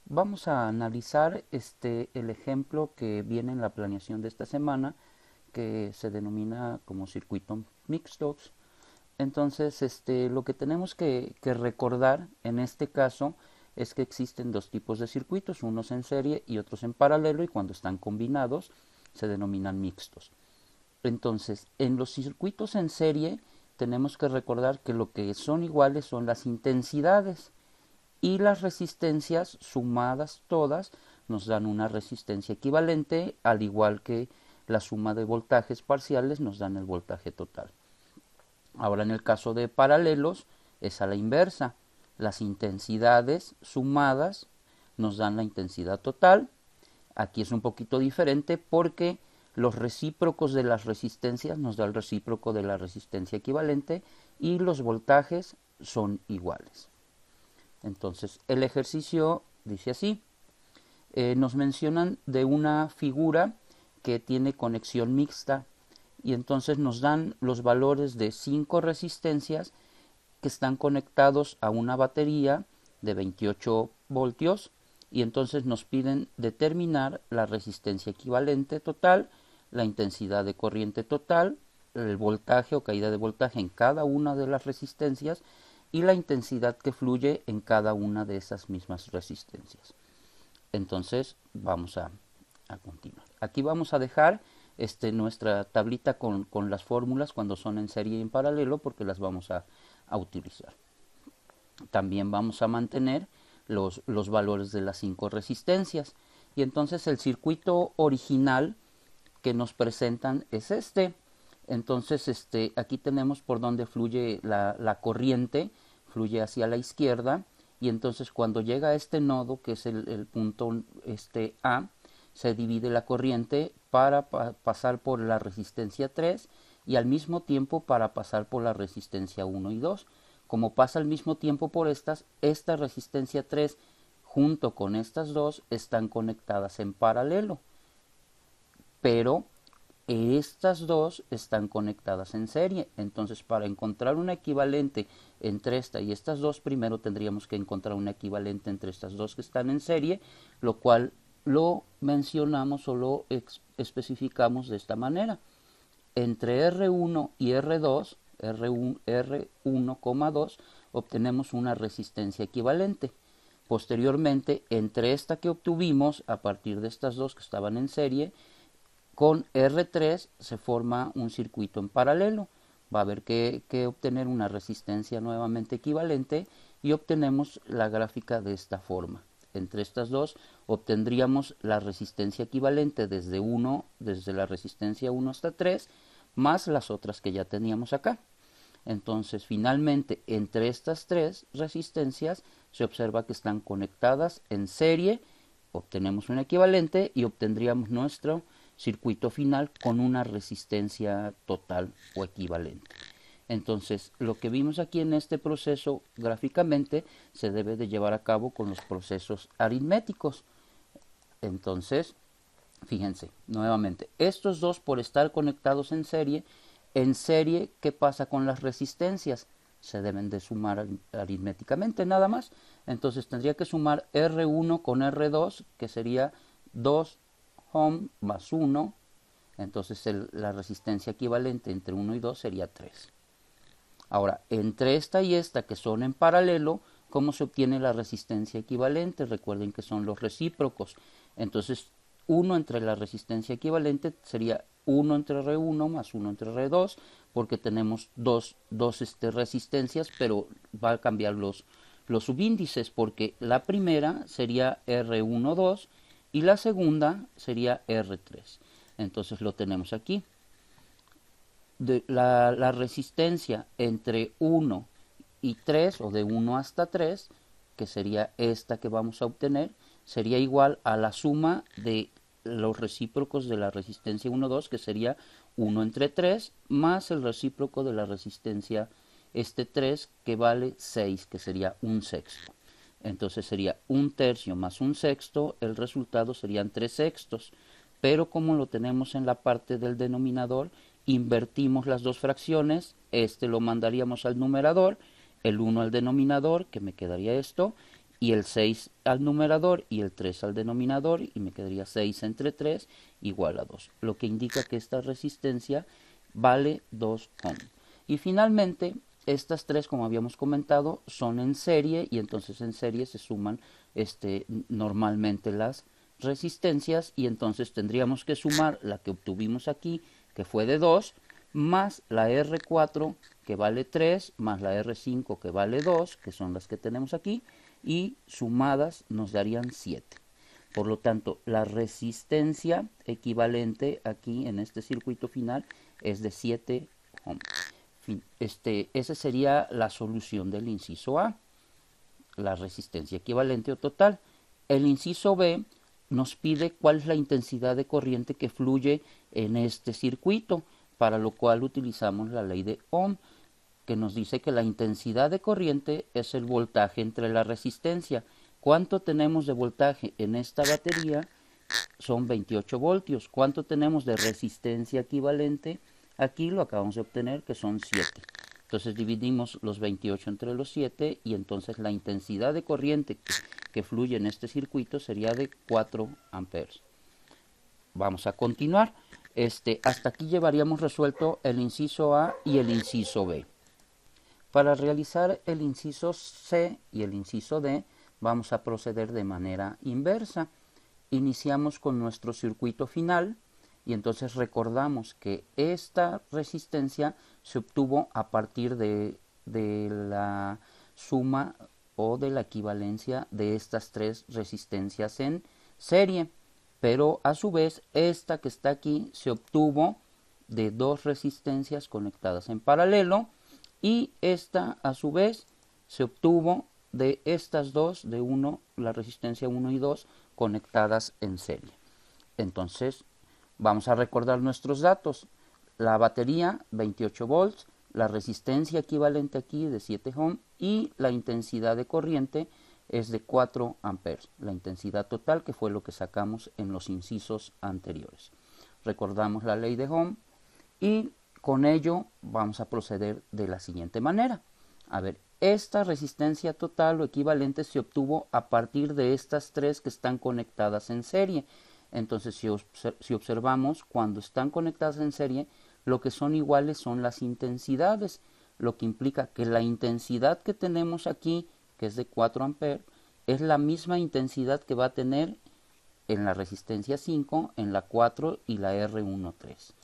Vamos a analizar el ejemplo que viene en la planeación de esta semana, que se denomina como circuito mixto. Entonces, lo que tenemos que recordar en este caso es que existen dos tipos de circuitos, unos en serie y otros en paralelo, y cuando están combinados se denominan mixtos. Entonces, en los circuitos en serie tenemos que recordar que lo que son iguales son las intensidades y las resistencias sumadas todas nos dan una resistencia equivalente, al igual que la suma de voltajes parciales nos dan el voltaje total. Ahora en el caso de paralelos es a la inversa. Las intensidades sumadas nos dan la intensidad total. Aquí es un poquito diferente porque los recíprocos de las resistencias nos da el recíproco de la resistencia equivalente y los voltajes son iguales. Entonces el ejercicio dice así. Nos mencionan de una figura que tiene conexión mixta y entonces nos dan los valores de 5 resistencias que están conectados a una batería de 28 voltios y entonces nos piden determinar la resistencia equivalente total, la intensidad de corriente total, el voltaje o caída de voltaje en cada una de las resistencias y la intensidad que fluye en cada una de esas mismas resistencias. Entonces vamos a continuar. Aquí vamos a dejar nuestra tablita con las fórmulas cuando son en serie y en paralelo porque las vamos a utilizar. También vamos a mantener los valores de las 5 resistencias. Y entonces el circuito original que nos presentan es este. Entonces aquí tenemos por donde fluye la corriente, fluye hacia la izquierda y entonces cuando llega a este nodo que es el punto A, se divide la corriente para pasar por la resistencia 3 y al mismo tiempo para pasar por la resistencia 1 y 2. Como pasa al mismo tiempo por esta resistencia 3 junto con estas dos están conectadas en paralelo, pero estas dos están conectadas en serie. Entonces, para encontrar un equivalente entre esta y estas dos, primero tendríamos que encontrar un equivalente entre estas dos que están en serie, lo cual lo mencionamos o lo especificamos de esta manera. Entre R1 y R2, R1,2, obtenemos una resistencia equivalente. Posteriormente, entre esta que obtuvimos a partir de estas dos que estaban en serie, con R3 se forma un circuito en paralelo. Va a haber que obtener una resistencia nuevamente equivalente y obtenemos la gráfica de esta forma. Entre estas dos obtendríamos la resistencia equivalente desde la resistencia 1 hasta 3, más las otras que ya teníamos acá. Entonces, finalmente, entre estas tres resistencias se observa que están conectadas en serie, obtenemos un equivalente y obtendríamos nuestro circuito final con una resistencia total o equivalente. Entonces, lo que vimos aquí en este proceso gráficamente se debe de llevar a cabo con los procesos aritméticos. Entonces, fíjense, nuevamente, estos dos por estar conectados en serie, ¿qué pasa con las resistencias? Se deben de sumar aritméticamente nada más. Entonces tendría que sumar R1 con R2, que sería 2 ohm más 1. Entonces la resistencia equivalente entre 1 y 2 sería 3. Ahora, entre esta y esta que son en paralelo, ¿cómo se obtiene la resistencia equivalente? Recuerden que son los recíprocos. Entonces, 1 entre la resistencia equivalente sería 1 entre R1 más 1 entre R2, porque tenemos dos resistencias, pero va a cambiar los subíndices, porque la primera sería R12 y la segunda sería R3. Entonces lo tenemos aquí. La resistencia entre 1 y 3, o de 1 hasta 3, que sería esta que vamos a obtener, sería igual a la suma de los recíprocos de la resistencia 1, 2, que sería 1 entre 3, más el recíproco de la resistencia 3, que vale 6, que sería un sexto. Entonces sería un tercio más un sexto, el resultado serían 3 sextos. Pero como lo tenemos en la parte del denominador, invertimos las dos fracciones, lo mandaríamos al numerador, el 1 al denominador, que me quedaría esto, y el 6 al numerador y el 3 al denominador, y me quedaría 6 entre 3 igual a 2, lo que indica que esta resistencia vale 2 ohm. Y finalmente, estas tres, como habíamos comentado, son en serie, y entonces en serie se suman normalmente las resistencias, y entonces tendríamos que sumar la que obtuvimos aquí, que fue de 2, más la R4 que vale 3, más la R5 que vale 2, que son las que tenemos aquí, y sumadas nos darían 7. Por lo tanto, la resistencia equivalente aquí en este circuito final es de 7 ohm. Esa sería la solución del inciso A, la resistencia equivalente o total. El inciso B nos pide cuál es la intensidad de corriente que fluye en este circuito, para lo cual utilizamos la ley de Ohm, que nos dice que la intensidad de corriente es el voltaje entre la resistencia. ¿Cuánto tenemos de voltaje en esta batería? Son 28 voltios. ¿Cuánto tenemos de resistencia equivalente? Aquí lo acabamos de obtener, que son 7. Entonces dividimos los 28 entre los 7, y entonces la intensidad de corriente que fluye en este circuito sería de 4 amperes. Vamos a continuar. Hasta aquí llevaríamos resuelto el inciso A y el inciso B. Para realizar el inciso C y el inciso D, vamos a proceder de manera inversa. Iniciamos con nuestro circuito final, y entonces recordamos que esta resistencia se obtuvo a partir de la suma o de la equivalencia de estas tres resistencias en serie, pero a su vez esta que está aquí se obtuvo de dos resistencias conectadas en paralelo, y esta a su vez se obtuvo de estas dos, de la resistencia 1 y 2 conectadas en serie. Entonces vamos a recordar nuestros datos. La batería 28 volts, la resistencia equivalente aquí de 7 ohm, y la intensidad de corriente es de 4 amperes, la intensidad total, que fue lo que sacamos en los incisos anteriores. Recordamos la ley de Ohm, y con ello vamos a proceder de la siguiente manera. A ver, esta resistencia total o equivalente se obtuvo a partir de estas tres que están conectadas en serie. Entonces, si observamos, cuando están conectadas en serie, lo que son iguales son las intensidades, lo que implica que la intensidad que tenemos aquí, que es de 4 amperes, es la misma intensidad que va a tener en la resistencia 5, en la 4 y la R13.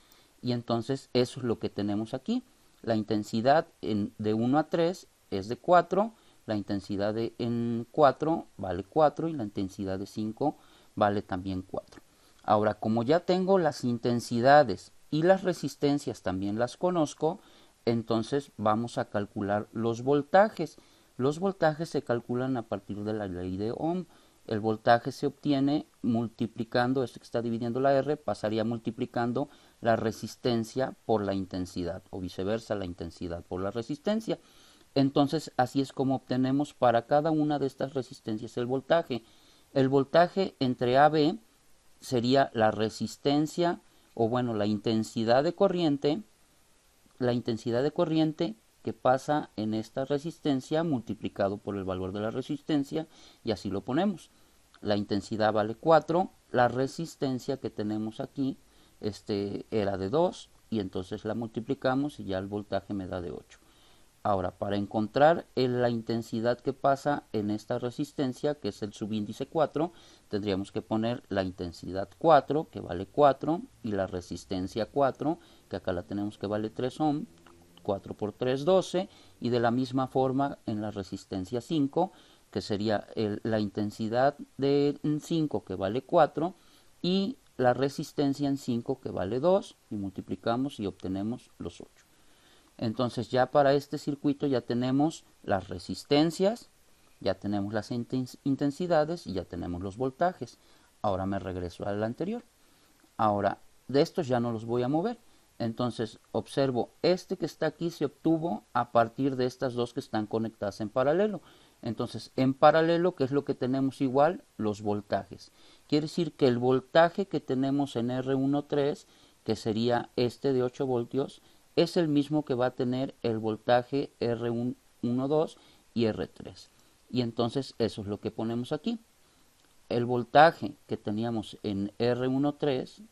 Y entonces eso es lo que tenemos aquí. La intensidad de 1 a 3 es de 4, la intensidad en 4 vale 4, y la intensidad de 5 vale también 4. Ahora, como ya tengo las intensidades y las resistencias también las conozco, entonces vamos a calcular los voltajes. Los voltajes se calculan a partir de la ley de Ohm. El voltaje se obtiene multiplicando, esto que está dividiendo la R, pasaría multiplicando la resistencia por la intensidad, o viceversa, la intensidad por la resistencia. Entonces, así es como obtenemos para cada una de estas resistencias el voltaje. El voltaje entre AB sería la resistencia, o bueno, la intensidad de corriente que pasa en esta resistencia multiplicado por el valor de la resistencia, y así lo ponemos. La intensidad vale 4, la resistencia que tenemos aquí era de 2, y entonces la multiplicamos y ya el voltaje me da de 8. Ahora, para encontrar la intensidad que pasa en esta resistencia, que es el subíndice 4, tendríamos que poner la intensidad 4, que vale 4, y la resistencia 4, que acá la tenemos que vale 3 ohm, 4 por 3, 12, y de la misma forma en la resistencia 5, que sería la intensidad de 5, que vale 4, y la resistencia en 5, que vale 2, y multiplicamos y obtenemos los 8. Entonces ya para este circuito ya tenemos las resistencias, ya tenemos las intensidades y ya tenemos los voltajes. Ahora me regreso al anterior. Ahora, de estos ya no los voy a mover. Entonces observo, este que está aquí se obtuvo a partir de estas dos que están conectadas en paralelo. Entonces, en paralelo, ¿qué es lo que tenemos igual? Los voltajes. Quiere decir que el voltaje que tenemos en R13, que sería este de 8 voltios, es el mismo que va a tener el voltaje R12 y R3. y entonces eso es lo que ponemos aquí. El voltaje que teníamos en R13,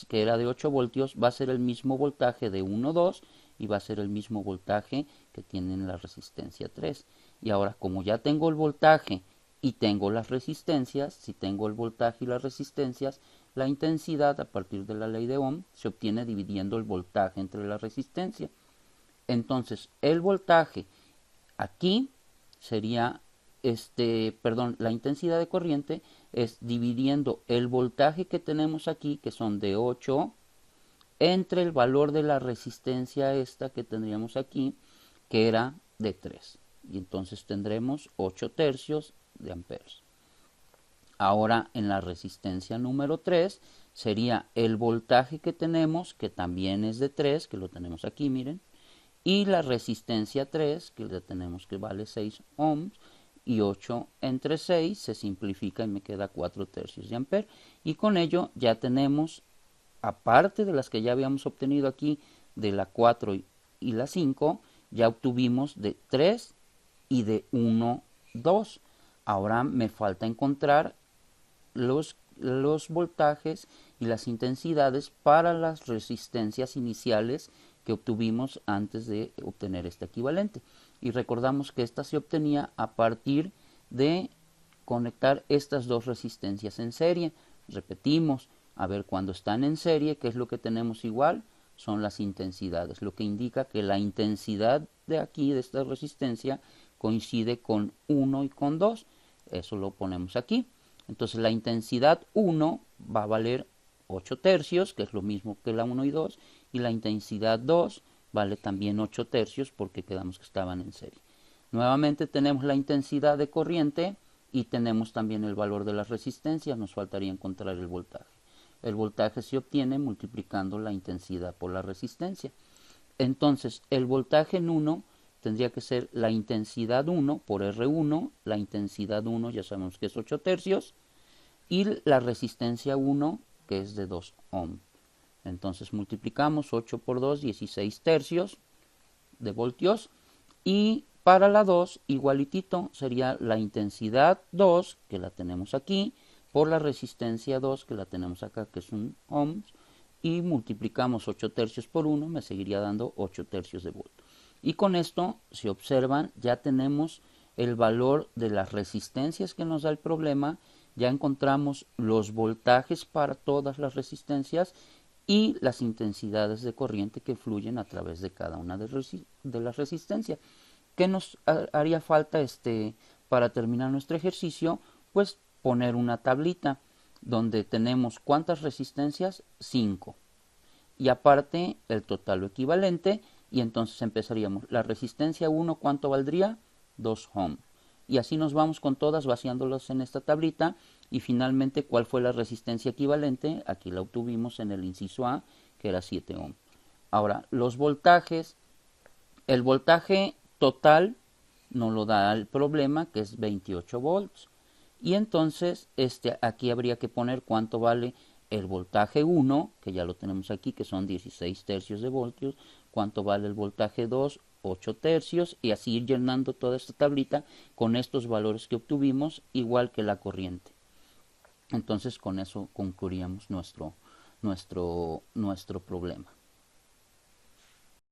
que era de 8 voltios, va a ser el mismo voltaje de 1,2 y va a ser el mismo voltaje que tiene en la resistencia 3. Y ahora, como ya tengo el voltaje y tengo las resistencias, si tengo el voltaje y las resistencias, la intensidad a partir de la ley de Ohm se obtiene dividiendo el voltaje entre la resistencia. Entonces, el voltaje aquí sería, la intensidad de corriente es dividiendo el voltaje que tenemos aquí, que son de 8, entre el valor de la resistencia esta que tendríamos aquí, que era de 3. Y entonces tendremos 8 tercios de amperes. Ahora en la resistencia número 3 sería el voltaje que tenemos, que también es de 3, que lo tenemos aquí, miren, y la resistencia 3, que ya tenemos que vale 6 ohms, y 8 entre 6 se simplifica y me queda 4 tercios de amper. Y con ello ya tenemos, aparte de las que ya habíamos obtenido aquí, de la 4 y la 5, ya obtuvimos de 3 y de 1, 2. Ahora me falta encontrar los voltajes y las intensidades para las resistencias iniciales que obtuvimos antes de obtener este equivalente. Y recordamos que esta se obtenía a partir de conectar estas dos resistencias en serie. Repetimos, a ver, cuando están en serie, ¿qué es lo que tenemos igual? Son las intensidades, lo que indica que la intensidad de aquí, de esta resistencia, coincide con 1 y con 2. Eso lo ponemos aquí. Entonces la intensidad 1 va a valer 8 tercios, que es lo mismo que la 1 y 2, y la intensidad 2 vale también 8 tercios porque quedamos que estaban en serie. Nuevamente tenemos la intensidad de corriente y tenemos también el valor de las resistencias, nos faltaría encontrar el voltaje. El voltaje se obtiene multiplicando la intensidad por la resistencia. Entonces el voltaje en 1 tendría que ser la intensidad 1 por R1, la intensidad 1 ya sabemos que es 8 tercios, y la resistencia 1 que es de 2 ohm. Entonces multiplicamos 8 por 2, 16 tercios de voltios, y para la 2 igualitito sería la intensidad 2, que la tenemos aquí, por la resistencia 2, que la tenemos acá, que es 1 ohm, y multiplicamos 8 tercios por 1, me seguiría dando 8 tercios de volt. Y con esto, si observan, ya tenemos el valor de las resistencias que nos da el problema, ya encontramos los voltajes para todas las resistencias y las intensidades de corriente que fluyen a través de cada una de las resistencias. ¿Qué nos haría falta para terminar nuestro ejercicio? Pues poner una tablita donde tenemos ¿cuántas resistencias? 5. Y aparte el total o equivalente, y entonces empezaríamos. La resistencia 1, ¿cuánto valdría? 2 ohm. Y así nos vamos con todas vaciándolas en esta tablita. Y finalmente, ¿cuál fue la resistencia equivalente? Aquí la obtuvimos en el inciso A, que era 7 ohm. Ahora, los voltajes. El voltaje total nos lo da el problema, que es 28 volts. Y entonces aquí habría que poner cuánto vale el voltaje 1, que ya lo tenemos aquí, que son 16 tercios de voltios, cuánto vale el voltaje 2, 8 tercios, y así ir llenando toda esta tablita con estos valores que obtuvimos, igual que la corriente. Entonces con eso concluiríamos nuestro problema.